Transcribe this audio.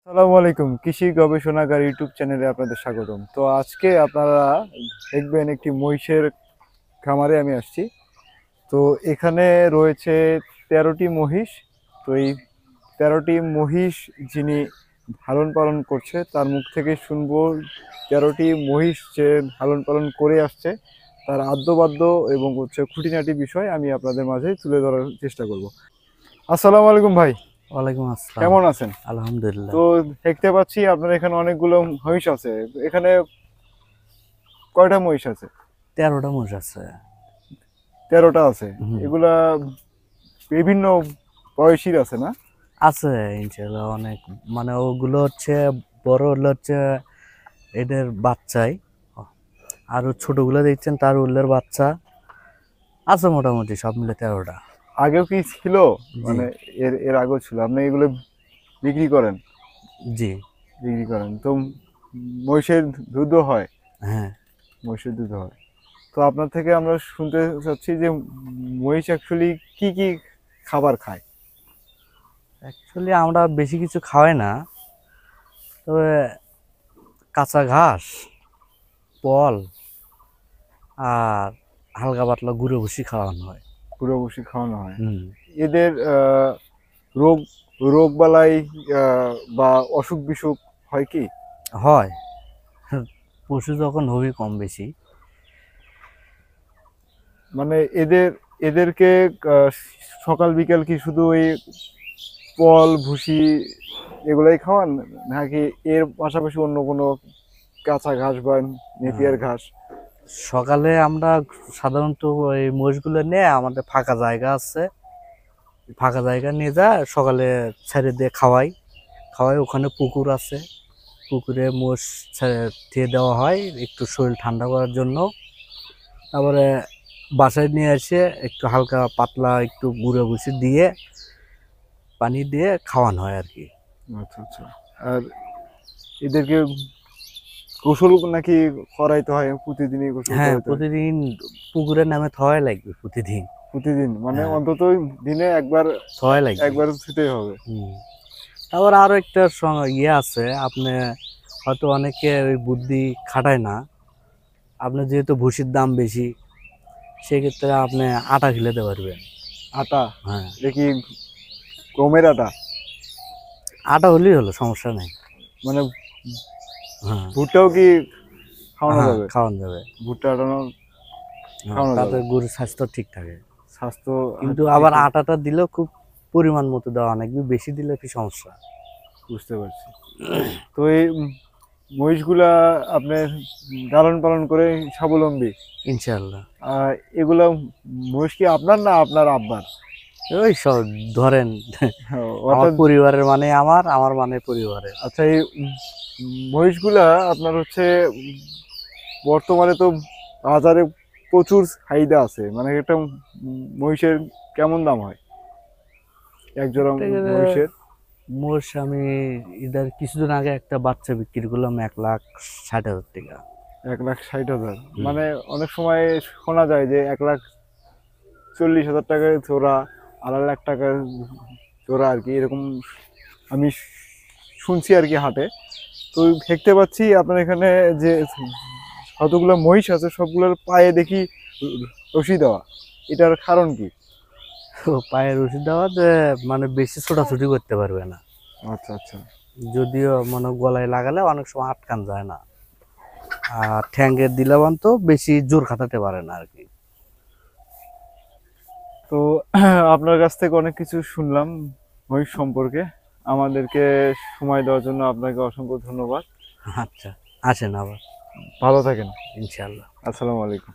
আসসালামু আলাইকুম, কৃষি গবেষণাগার ইউটিউব চ্যানেলে আপনাদের স্বাগতম। তো আজকে আপনারা দেখবেন একটি মহিষের খামারে আমি আসছি। তো এখানে রয়েছে 13টি মহিষ। তো এই 13টি মহিষ যিনি লালন পালন করছে তার মুখ থেকে শুনবো 13টি মহিষ যে লালন পালন করে আসছে তার আদ্যবাদ্য এবং খুঁটিনাটি বিষয় আমি আপনাদের মাঝে তুলে ধরার চেষ্টা করব। আসসালামু আলাইকুম ভাই, ওয়ালাইকুম আসসালাম। কেমন আছেন? আলহামদুলিল্লাহ। তো দেখতে পাচ্ছি আপনার এখানে অনেকগুলো মহিষ আছে। এখানে কয়টা মহিষ আছে? 13টা মোষ আছে। 13টা আছে। হুম। এগুলা বিভিন্ন বয়সীর আছে না? আছে ইনশাআল্লাহ অনেক, মানে ওগুলো হচ্ছে বড় হলে হচ্ছে এদের বাচ্চাই, আর ছোটগুলো দেখছেন তার উল্লের বাচ্চা আছে, মোটামুটি সব মিলে 13টা। আগেও কি ছিল? জি মানে এর এর আগেও ছিল? আপনি এগুলো বিক্রি করেন? জি। বিক্রি করেন তো মহিষের দুধও হয়? হ্যাঁ, মহিষের দুধ হয়। তো আপনার থেকে আমরা শুনতে চাচ্ছি যে মহিষ অ্যাকচুয়ালি কি কি খাবার খায়? অ্যাকচুয়ালি আমরা বেশি কিছু খাওয়াই না, তবে কাঁচা ঘাস, পল আর হালকা পাতলা গুঁড়ো ভুসি খাওয়ানো হয়। পুরো বসে খাওয়ানো হয়। হুম। এদের রোগ রোগ বালাই বা অসুখ বিসুখ হয় কি? হয়, পশু যখন হবি কম বেশি। মানে এদেরকে আহ, সকাল বিকাল কি শুধু ওই ফল ভুসি এগুলাই খাওয়ান, নাকি এর পাশাপাশি অন্য কোনো কাঁচা ঘাস বা নেপিয়ার ঘাস? সকালে আমরা সাধারণত ওই মোষগুলো নিয়ে আমাদের ফাঁকা জায়গা আছে, ফাঁকা জায়গা নিয়ে যা সকালে ছেড়ে দিয়ে খাওয়াই। ওখানে পুকুর আছে, পুকুরে মোষ দিয়ে দেওয়া হয় একটু শরীর ঠান্ডা করার জন্য। তারপরে বাসায় নিয়ে এসে একটু হালকা পাতলা একটু গুঁড়ো ভুসি দিয়ে পানি দিয়ে খাওয়ানো হয় আর কি। আচ্ছা আচ্ছা। আর এদেরকে গোসল নাকি করাইতে হয়? প্রতিদিনই গোসল হ্যাঁ, করাইতে হয়? প্রতিদিন পুকুরে নামে থওয়াই লাগবে প্রতিদিন। প্রতিদিন মানে হ্যাঁ, অন্তত দিনে একবার? থওয়াই লাগবে। একবার ধুতেই হবে? হুম। তারপর আরো একটা ইয়ে আছে, আপনি হয়তো অনেকে ওই বুদ্ধি খাটায় না, আপনি যেহেতু ভুসির দাম বেশি, সেক্ষেত্রে আপনি আটা খেলাতে পারবেন। আটা? হ্যাঁ, দেখি গমের আটা? আটা হলেই হলো, সমস্যা নেই। মানে হ্যাঁ ভুট্টাও কি খাওয়ানো হ্যাঁ, যাবে? খাওয়ানো যাবে। ভুট্টা আটানো হ্যাঁ, খাওয়ানো তাতে যাবে? গরুর স্বাস্থ্য ঠিক থাকে। স্বাস্থ্য কিন্তু ঠিক আবার থাকে? আটাটা দিলেও খুব পরিমাণ মতো দেওয়া, অনেক বেশি দিলে কি সমস্যা। বুঝতে পারছি। তো এই মহিষগুলা আপনি লালন পালন করে স্বাবলম্বী? ইনশাল্লাহ। আহ এগুলা মহিষ কি আপনার না আপনার আব্বার? ওই সব ধরেন, আমার অর্থাৎ পরিবারের মানে আমার মানে পরিবারের। আচ্ছা, এই মহিষগুলা আপনার বর্তমানে তো বাজারে প্রচুর চাহিদা আছে। মানে একটা মহিষের কেমন দাম হয়, এক জোড়া বলতে গেলে মহিষের? মোষ আমি ইদার কিছুদিন আগে একটা বাচ্চা বিক্রি করলাম 1,60,000 টাকা। 1,60,000? হুম। মানে অনেক সময় শোনা যায় যে 1,40,000 টাকায় জোড়া, 2.5 লাখ টাকার জোড়া আর কি, এরকম আমি শুনছি আর কি হাটে। তো দেখতে পাচ্ছি আপনার এখানে যে কতগুলো মহিষ আছে সবগুলোর পায়ে দেখি রশি দেওয়া। এটার কারণ কি? তো পায়ের ওষুধ দেওয়া যে মানে বেশি ছোটাছুটি করতে পারবে না, আচ্ছা আচ্ছা। যদিও মানে গলায় লাগালে অনেক সময় আটকান যায় না, আর ঠ্যাঙ্গের দিলাবান তো বেশি জোর খাটাতে পারে না আর কি। তো আপনার কাছ থেকে অনেক কিছু শুনলাম মহিষ সম্পর্কে। আমাদেরকে সময় দেওয়ার জন্য আপনাকে অসংখ্য ধন্যবাদ। আচ্ছা, আসেন আবার। ভালো থাকেন। ইনশাল্লাহ। আসসালামু আলাইকুম।